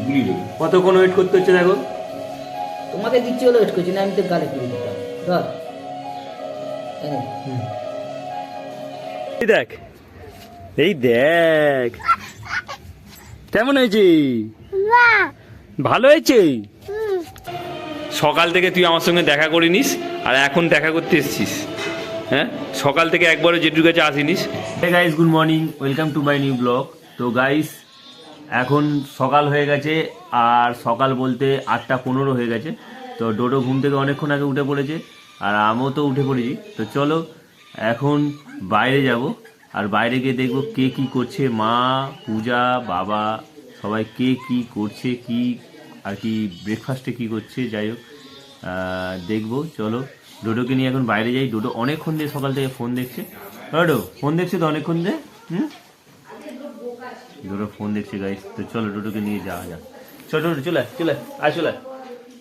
গুলি দেবো। কতক্ষণ ওয়েট করতে হচ্ছে দেখো। তোমাকে দিচ্ছি হলো ওয়েট করছি না, আমি তো গালে করে দিতাম। ধর এই দেখ, এই দেখ কেমন হয়েছে, ভালো হয়েছে। সকাল থেকে তুই আমার সঙ্গে দেখা করিনিস আর এখন দেখা করতে এসছিস। হ্যাঁ, সকাল থেকে একবারও জেঠুর কাছে আসিনিস। Hey guys, good morning, welcome to my new blog. তো গাইস এখন সকাল হয়ে গেছে, আর সকাল বলতে 8:15 হয়ে গেছে। তো ডোডো ঘুম থেকে অনেকক্ষণ আগে উঠে পড়েছে, আর আমিও তো উঠে পড়েছি। তো চলো এখন বাইরে যাব, আর বাইরে গিয়ে দেখবো কে কী করছে, মা, পূজা, বাবা সবাই কে কী করছে, কি আর কি ব্রেকফাস্টে কী করছে। যাই হোক দেখবো, চলো ডোডোকে নিয়ে এখন বাইরে যাই। ডোডো অনেকক্ষণ দিয়ে সকাল থেকে ফোন দেখছে। ডোডো ফোন দেখছে তো অনেকক্ষণ দিয়ে। ডোডো ফোন দেখছে গাইস। তো চলো ডোডোকে নিয়ে যাওয়া যাক। চলো ডোডো চলে চলে আয়, চলে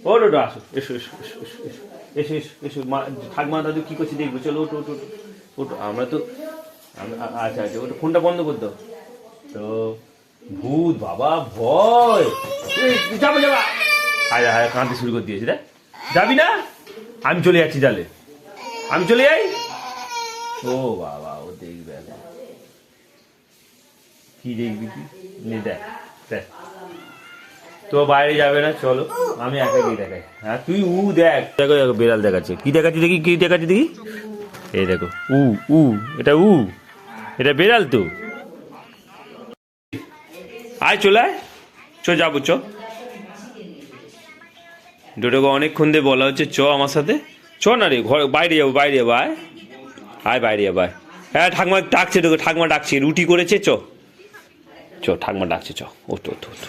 ও ডোডো আসো, এসো এসো এসো এসো এসো এসো এসো মা ঠাকমা দাদু কী করছে দেখবো। চলো ওটো ওটো ওটো, আমরা তো আচ্ছা আচ্ছা ওটা ফোনটা বন্ধ করে দাও। তো ভূত বাবা ভয়, যাবো যাবা, হায় হায় কাঁদতে শুরু করে দিয়েছি। দেখ যাবি না, আমি চলে যাচ্ছি তাহলে, আমি চলে যাই। ও বাবা, ও দেখবে কি দেখবি, কি নে দেখ দেখ, তো বাইরে যাবে না, চলো আমি একা গিয়ে দেখাই। হ্যাঁ তুই দেখ, দেখো দেখো বেড়াল দেখাচ্ছে, কি দেখাচ্ছি দেখি, কি দেখাচ্ছি দেখি। এই দেখো এটা এটা বেড়াল তো। আয় চলে আয়, যাবো চ। ডোডোকে অনেকক্ষণ দিয়ে বলা হচ্ছে চ আমার সাথে, চ না রে, ঘর বাইরে যাবো, বাইরে যাবো, আয় আয় বাইরে যাবো আয়। হ্যাঁ ঠাকমা ডাকছে তোকে, ঠাকমা ডাকছে, রুটি করেছে, চ ঠাকমা ডাকছে, চ ওঠ ওঠ ওঠ।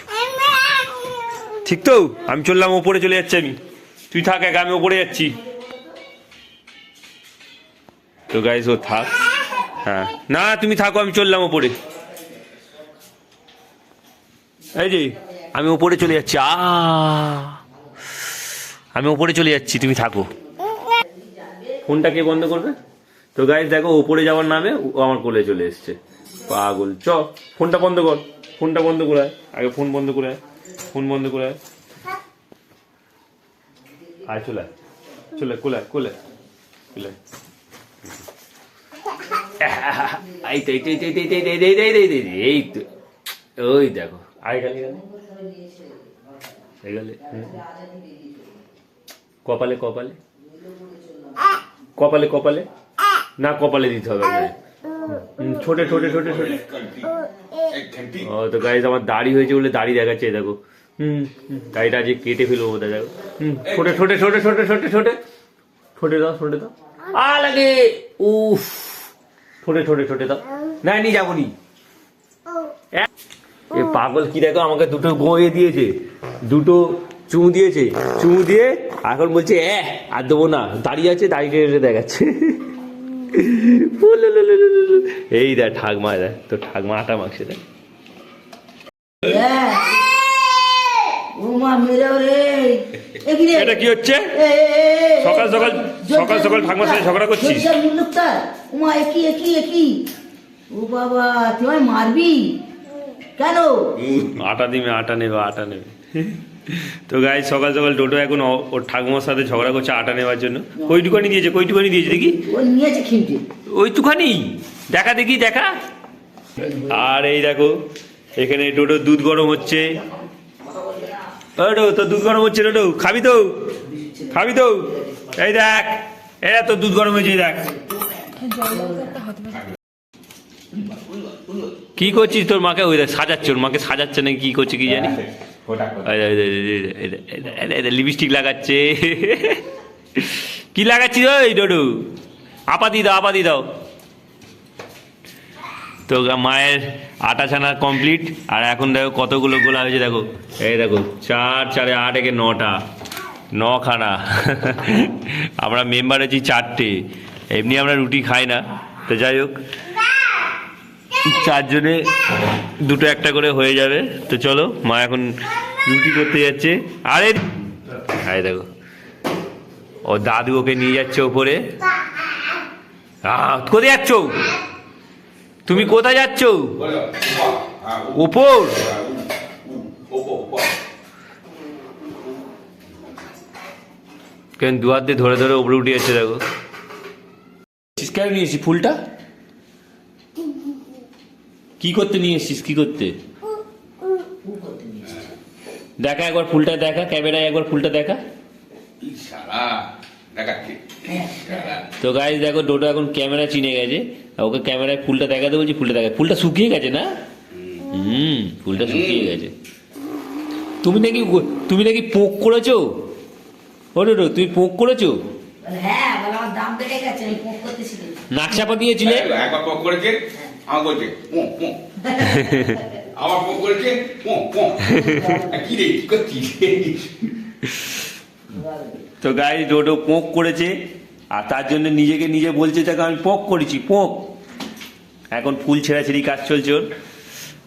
ঠিক তো, আমি চললাম, ওপরে চলে যাচ্ছি আমি, তুই থাক একা, আমি ওপরে যাচ্ছি। তো গাইস ও থাক, হ্যাঁ না তুমি থাকো, আমি চললাম ওপরে। এই যে আমি ওপরে চলে যাচ্ছি, আমি ওপরে চলে যাচ্ছি, তুমি থাকো। ফোনটা কে বন্ধ করবে? তো গাইস দেখো, ওপরে যাওয়ার নামে ও আমার কোলে চলে এসছে, পাগল। চ ফোনটা বন্ধ কর, ফোনটা বন্ধ করে আগে, ফোন বন্ধ করে ফোন বন্ধ করে আয়, চলে চলে কোলে কোলে কোলে। এই তো এই তো, ওই দেখো আয় গেলে গেলে কপালে কপালে কপালে কপালে না, কপালে দিতে হবে ছোটে ছোটে ছোটে ছোটে। ও তো গাইস আমার দাড়ি হয়েছে বলে দাড়ি দেখাচ্ছে, দেখো দাড়িটা আজকে কেটে ফেলবো বোধ হয়, দেখো ছোটে ছোটে ছোটে ছোটে ছোটে ছোটে ছোটে দাও, ছোটে দাও, লাগে উফ, ছোটে ছোটে ছোটে দাও, না নিয়ে যাবো নি। এ পাগল কি দেখো, আমাকে দুটো গোয়ে দিয়েছে, দুটো চুমু দিয়েছে, চুমু দিয়ে এখন বলছে আর দেবো না, দাঁড়িয়ে আছে, দাঁড়িয়ে দেখাচ্ছে। এই দেখ ঠাকমা, দেখ তো ঠাকমা আটা মাখছে, দেখ এটা কি হচ্ছে, সকাল সকাল সকাল সকাল ঠাকমার সাথে ঝগড়া করছিস? ও বাবা তুই মারবি কেন? আটা দিবে, আটা নেবে, আটা নেবে। তো গাই সকাল সকাল ডোডো এখন ওর ঠাকুমার সাথে ঝগড়া করছে আটা নেওয়ার জন্য। কইটুখানি দিয়েছে, কইটুখানি দিয়েছে দেখি, ওইটুখানি দেখা দেখি দেখা। আর এই দেখো এখানে ডোডো দুধ গরম হচ্ছে, তো দুধ গরম হচ্ছে, ডোডো খাবি তো, খাবি তো, এই দেখ এরা তো দুধ গরম হয়েছে, দেখ কি করছিস, তোর মাকে ওই সাজাচ্ছে, ওর মাকে সাজাচ্ছে না কি করছে কি জানি, লিপস্টিক লাগাচ্ছে, কি লাগাচ্ছিস ওই ডোডো, আপাতি দাও, আপাতি দাও। তো মায়ের আটা ছানা কমপ্লিট, আর এখন দেখো কতগুলো গোলা হয়েছে, দেখো এই দেখো 4 4 8 একে 9টা, 9খানা। আমরা মেম্বার আছি 4টে, এমনি আমরা রুটি খাই না, তো যাই হোক 4 জনে দুটো একটা করে হয়ে যাবে। তো চলো মা এখন রুটি করতে যাচ্ছে। আরে হাই দেখো ও দাদু ওকে নিয়ে যাচ্ছে ওপরে। কোথায় যাচ্ছ তুমি, কোথায় যাচ্ছ? উপর কেন দুয়ার দিয়ে ধরে ধরে উপরে উঠে যাচ্ছে দেখো। কেন নিয়ে এসছিস ফুলটা? কি করতে নিয়ে এসছিস? কি করতে? দেখা একবার ফুলটা দেখা, ক্যামেরায় একবার ফুলটা দেখা। তো গাইস দেখো ডোডো এখন ক্যামেরা চিনে গেছে, ওকে ক্যামেরায় ফুলটা দেখাতে বলছি, ফুলটা দেখা। ফুলটা শুকিয়ে গেছে না? ফুলটা শুকিয়ে গেছে। তুমি নাকি পোক করেছো? ও ডোডো, তুমি পোক করেছো? হ্যাঁ, বলে আমার দাম বেড়ে গেছে, আমি পোক করতে শিখেছি। নাকচাপা দিয়েছিলে? একবার পোক করেছে, আমার বলছে পো পো, আবার পোক করেছে পো পো। কি রে, কি করছিস? তো গাইস ডোডো পোক করেছে, আর তার জন্য নিজেকে নিজে বলছে দেখো আমি পোক করেছি, পোক। এখন ফুল ছেঁড়াছেড়ি কাজ চলছে ওর।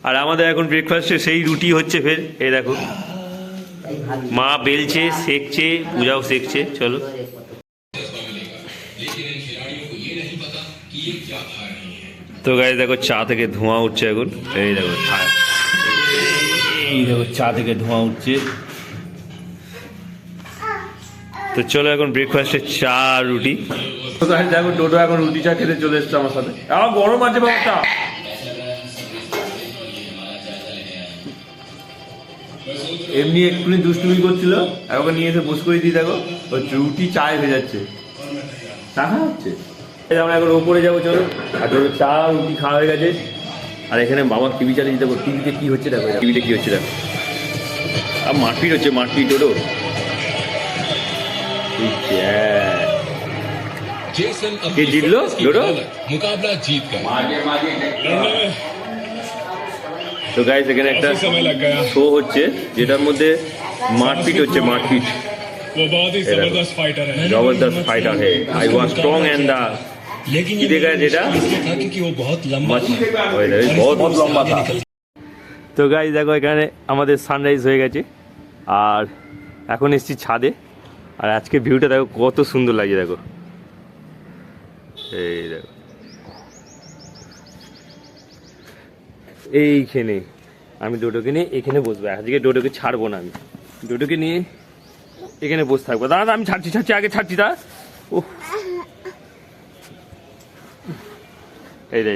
আর আমাদের এখন ব্রেকফাস্টে সেই রুটি হচ্ছে ফের, এই দেখো মা বেলছে, সেকছে, পূজাও সেকছে। চলো তো গাইস দেখো চা থেকে ধোঁয়া উঠছে এখন, এই দেখো চা থেকে ধোঁয়া উঠছে। তো চলো এখন ব্রেকফাস্টে চা আর রুটি। দেখো ডোডো এখন রুটি চা খেতে চলে এসছে আমার সাথে। গরম আছে বাবাটা। এমনি একটুখানি দুষ্টুমি করছিল, আর ওকে নিয়ে এসে বস করে দিই, দেখো ওই রুটি চায় হয়ে যাচ্ছে, চা খাওয়া হচ্ছে। আমরা এখন ওপরে যাবো, চলো। আর ধরো চা রুটি খাওয়া হয়ে গেছে, আর এখানে বাবা টিভি চালিয়ে দেখো, টিভিতে কি হচ্ছে দেখো, টিভিতে কি হচ্ছে দেখো। আর মারপিট হচ্ছে, মারপিট ডোডো। কে জিতলো? ডোডো मुकाबला जीत गया। তো গাইস এখানে একটা শো হচ্ছে যেটার মধ্যে মারপিট হচ্ছে, মারপিট। वो बहुत ही जबरदस्त फाइटर है। जबरदस्त फाइटर है। I was strong and the लेकिन ये देखा जेटा था क्योंकि वो बहुत लंबा था। बहुत लंबा था। তো গাইস দেখো এখানে আমাদের সানরাইজ হয়ে গেছে, আর এখন এসেছি ছাদে। আর আজকে ভিউটা দেখো কত সুন্দর লাগছে, দেখো এই দেখো এইখানে আমি ডোডোকে নিয়ে এখানে বসবো। আজকে ডোডোকে ছাড়বো না, আমি ডোডোকে নিয়ে এখানে বসে থাকবো। দাদা আমি ছাড়ছি আগে ছাড়ছি দা। ও এই রে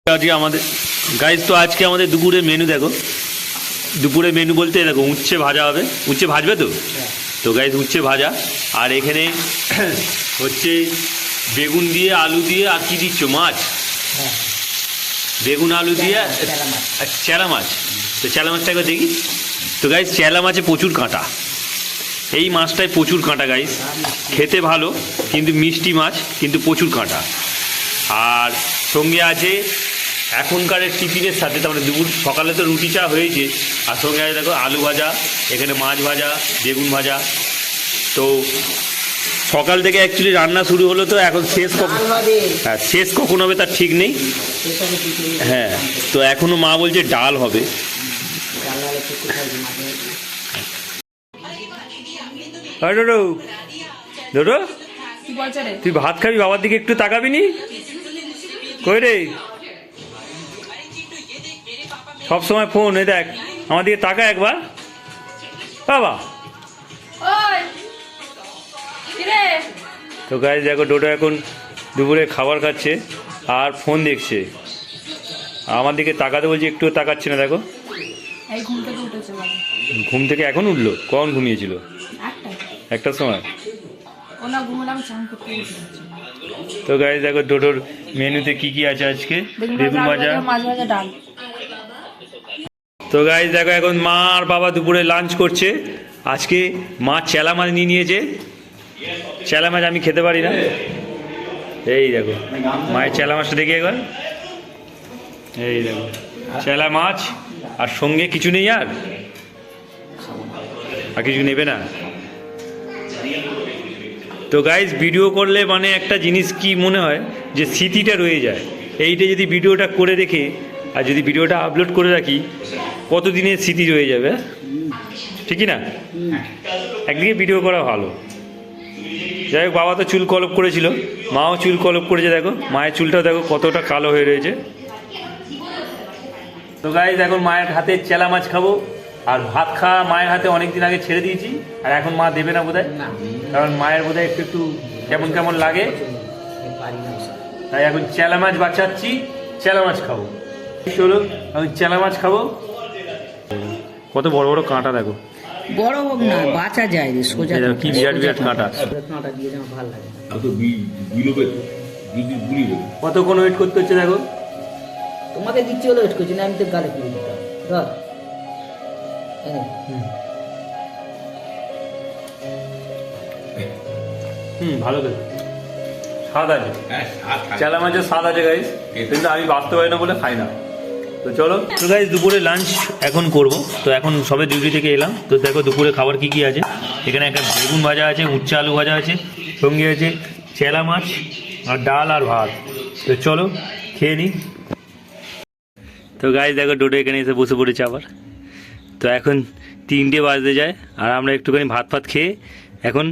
আজকে আমাদের গাইস, তো আজকে আমাদের দুপুরের মেনু দেখো। দুপুরের মেনু বলতে দেখো উচ্ছে ভাজা হবে, উচ্ছে ভাজবে তো গাইস উচ্ছে ভাজা। আর এখানে হচ্ছে বেগুন দিয়ে আলু দিয়ে, আর কি দিচ্ছ? মাছ, বেগুন আলু দিয়ে চেলা মাছ। তো চেলা মাছটা একবার দেখি। তো গাইস চেলা মাছে প্রচুর কাঁটা, এই মাছটায় প্রচুর কাঁটা গাইস। খেতে ভালো কিন্তু মিষ্টি মাছ, কিন্তু প্রচুর কাঁটা। আর সঙ্গে আছে এখনকার টিফিনের সাথে, তারপরে দুপুর সকালে তো রুটি চা হয়েছে, আর সঙ্গে আছে দেখো আলু ভাজা, এখানে মাছ ভাজা, বেগুন ভাজা। তো সকাল থেকে অ্যাকচুয়ালি রান্না শুরু হলো, তো এখন শেষ কখন হবে তার ঠিক নেই। হ্যাঁ, তো এখনো মা বলছে ডাল হবে। ডোডো ডোডো তুই ভাত খাবি, বাবার দিকে একটু তাকাবি নি? কই রে, সব সময় ফোন, এই দেখ আমার দিকে তাকা একবার বাবা। তো গাইস দেখো ডোডো এখন দুপুরে খাবার খাচ্ছে আর ফোন দেখছে, আমার দিকে তাকাতে বলছি, একটু তাকাচ্ছে না। দেখো ঘুম থেকে এখন উঠলো, কখন ঘুমিয়েছিল? একটার সময়। তো গাইস দেখো ডোডোর মেনুতে কি কি আছে আজকে। বেগুন ভাজা, মাছ ভাজা, ডাল। তো গাইস দেখো এখন মা আর বাবা দুপুরে লাঞ্চ করছে। আজকে মা চেলা মাছ নিয়ে নিয়েছে। চেলা মাছ আমি খেতে পারি না। এই দেখো মায়ের চেলা মাছটা দেখি একবার। এই দেখো চেলা মাছ, আর সঙ্গে কিছু নেই, আর কিছু নেবে না। তো গাইস ভিডিও করলে মানে একটা জিনিস কি মনে হয়, যে স্মৃতিটা রয়ে যায়। এইটা যদি ভিডিওটা করে রেখে আর যদি ভিডিওটা আপলোড করে রাখি, কতদিনের স্মৃতি রয়ে যাবে, ঠিকই না? একদিকে ভিডিও করা ভালো। যাই হোক, বাবা তো চুল কলপ করেছিল, মাও চুল কলপ করেছে। দেখো মায়ের চুলটাও দেখো কতটা কালো হয়ে রয়েছে। তো গাইস এখন মায়ের হাতে চেলা মাছ খাবো। আর ভাত খাওয়া মায়ের হাতে অনেকদিন আগে ছেড়ে দিয়েছি, আর এখন মা দেবে না বোধহয়, না কারণ মায়ের বোধহয় একটু একটু কেমন কেমন লাগে, পারি না ওসব। তাই এখন চেলা মাছ বাঁচাচ্ছি, চেলা মাছ খাবো। চলো আমি চেলা মাছ খাবো। কত বড় বড় কাঁটা দেখো, বড় হোক না বাঁচা যায় রে, সোজা এই দেখো কি বিরাট বিরাট কাঁটা। কাঁটা দিয়ে আমার ভালো লাগে না। তো বিলোবে গুলিবে কতক্ষণ ওয়েট করতে হচ্ছে দেখো। তোমাকে দিচ্ছি বলে ওয়েট করছি না, আমি তো গালে পুড়ে দিতাম। ধর ভালো তো স্বাদ আছে, হ্যাঁ আর চেলা মাছের স্বাদ আছে গাইস, কিন্তু আমি বাস্তবে না বলে খাই না। তো চলো তো গাইস, দুপুরে লাঞ্চ এখন করব। তো এখন সবে ডিউটি থেকে এলাম, তো দেখো দুপুরে খাবার কি কি আছে। এখানে একটা বেগুন ভাজা আছে, উচ্চে আলু ভাজা আছে, সঙ্গে আছে চেলা মাছ আর ডাল আর ভাত। তো চলো খেয়ে নিই। তো গাইস দেখো ডোডো এখানে এসে বসে পড়েছে আবার। তো এখন 3টে বাজতে যায়, আর আমরা একটুখানি ভাত ফাত খেয়ে এখন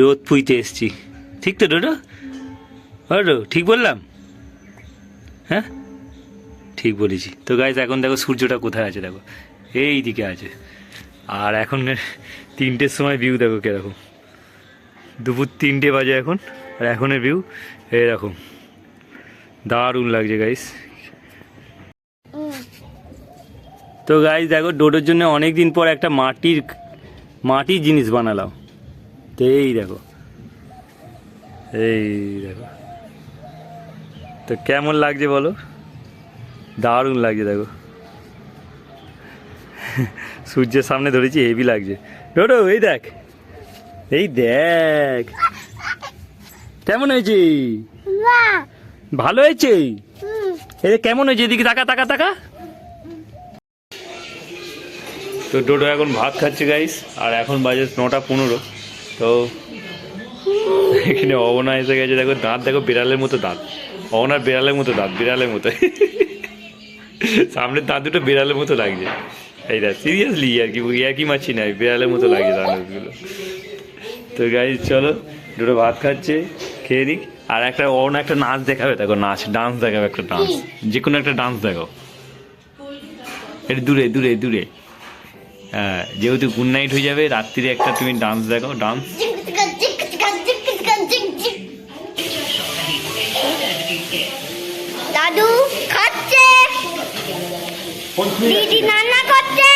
রোদ পুইতে এসছি। ঠিক তো ডোডো? ডোডো ঠিক বললাম? হ্যাঁ ঠিক বলেছি। তো গাইস এখন দেখো সূর্যটা কোথায় আছে, দেখো এই দিকে আছে। আর এখন 3টের সময় ভিউ দেখো কীরকম, দুপুর 3টে বাজে এখন, আর এখনের ভিউ এরকম দারুণ লাগছে গাইস। তো গাইস দেখো ডোডোর জন্য অনেক দিন পর একটা মাটির জিনিস বানালাম। তো এই দেখো, এই দেখো তো কেমন লাগছে বলো? দারুণ লাগছে দেখো, সূর্যের সামনে ধরেছি, হেভি লাগছে। ডোডো এই দেখ, এই দেখ কেমন হয়েছে? ভালো হয়েছে? এই কেমন হয়েছে? এদিকে তাকা তাকা তাকা। তো ডোডো এখন ভাত খাচ্ছে গাইস, আর এখন বাজে 9:15। তো এখানে অবনা এসে গেছে, দেখো দাঁত দেখো বিড়ালের মতো দাঁত, অবনার বিড়ালের মতো দাঁত, বিড়ালের মতো সামনের দাঁত দুটো বিড়ালের মতো লাগছে। এই দেখ সিরিয়াসলি আর কি মাছি নাই, বিড়ালের মতো লাগছে দাঁতগুলো। তো গাইস চলো, ডোডো ভাত খাচ্ছে, খেয়ে দিক। আর একটা অবনা একটা নাচ দেখাবে, দেখো নাচ ডান্স দেখাবে, একটা ডান্স, যে কোনো একটা ডান্স দেখো। এটা দূরে দূরে দূরে, হ্যাঁ যেহেতু গুড নাইট হয়ে যাবে, রাত্রিরে একটা তুমি ডান্স দেখো, ডান্স। দাদু খাচ্ছে, দিদি রান্না করছে,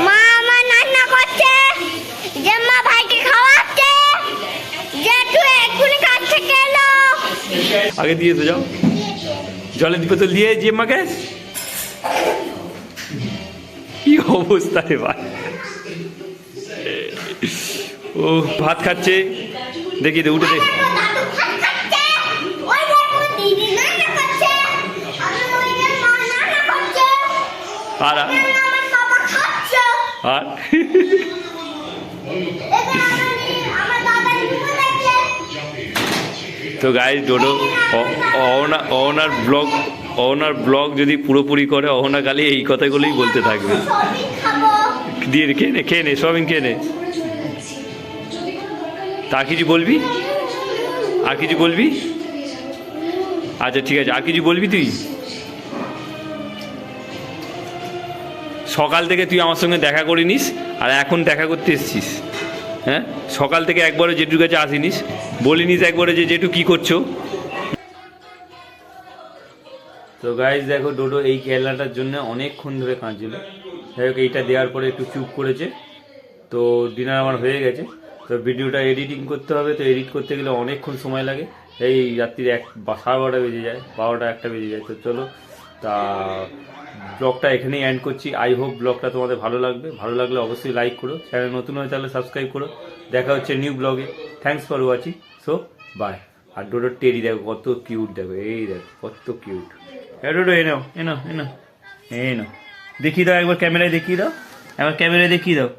মা আমার রান্না করছে, জাম্মা ভাইকে খাওয়াচ্ছে, জেঠু এক্ষুনি কাজ থেকে এলো। আগে দিয়ে তো যাও, জলের বোতল দিয়ে জেম্মাকে। কি অবস্থা রে ভাই, ও ভাত খাচ্ছে, দেখি দে উঠে দে। দাদু ভাত খাচ্ছে, ওই দেখো দিদি রান্না করছে, আমার মা রান্না করছে, আর আমার বাবা খাচ্ছে, আর আমার বাবা দুটো দেখছে। তো গাইস ডোডো অহনার ব্লগ যদি পুরোপুরি করে, অহনা খালি এই কথাগুলোই বলতে থাকবে। সবই খাবো। দিয়ে খেয়ে নে সবিন খেয়ে নে। তা কিছু বলবি? আর কিছু বলবি? আচ্ছা ঠিক আছে, আর কিছু বলবি তুই? সকাল থেকে তুই আমার সঙ্গে দেখা করিনিস, আর এখন দেখা করতে এসছিস। হ্যাঁ সকাল থেকে একবারও জেঠুর কাছে আসিনিস, বলিনিস একবারে যে জেঠু কি করছো। তো গাইজ দেখো ডোডো এই খেলনাটার জন্য অনেকক্ষণ ধরে কাঁদছিল। যাই হোক এইটা দেওয়ার পরে একটু চুপ করেছে। তো ডিনার আমার হয়ে গেছে, তো ভিডিওটা এডিটিং করতে হবে, তো এডিট করতে গেলে অনেকক্ষণ সময় লাগে, এই রাত্রির 12:30 বেজে যায়, 12টা 1টা বেজে যায়। তো চলো, তা ব্লগটা এখানেই এন্ড করছি। আই হোপ ব্লগটা তোমাদের ভালো লাগবে, ভালো লাগলে অবশ্যই লাইক করো, চ্যানেল নতুন হয় তাহলে সাবস্ক্রাইব করো। দেখা হচ্ছে নিউ ব্লগে। Thanks for watching, so bye. আর ডোডোর টেডি দেখো কত কিউট, দেখো এই দেখো কত কিউট। ডোডো এনো এনো এনো এনো, দেখিয়ে দাও একবার ক্যামেরায়, দেখিয়ে দাও একবার ক্যামেরায়, দেখিয়ে দাও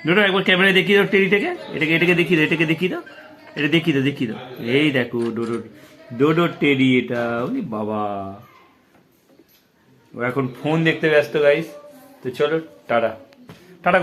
ডোডো একবার ক্যামেরায়, দেখিয়ে দাও টেডিটাকে, এটাকে দেখিয়ে দাও, এটাকে দেখিয়ে দাও, এটা দেখিয়ে দাও। এই দেখো ডোডোর টেডি এটা, ওই বাবা ও এখন ফোন দেখতে ব্যস্ত গাইস। তো চলো টাটা টাটা।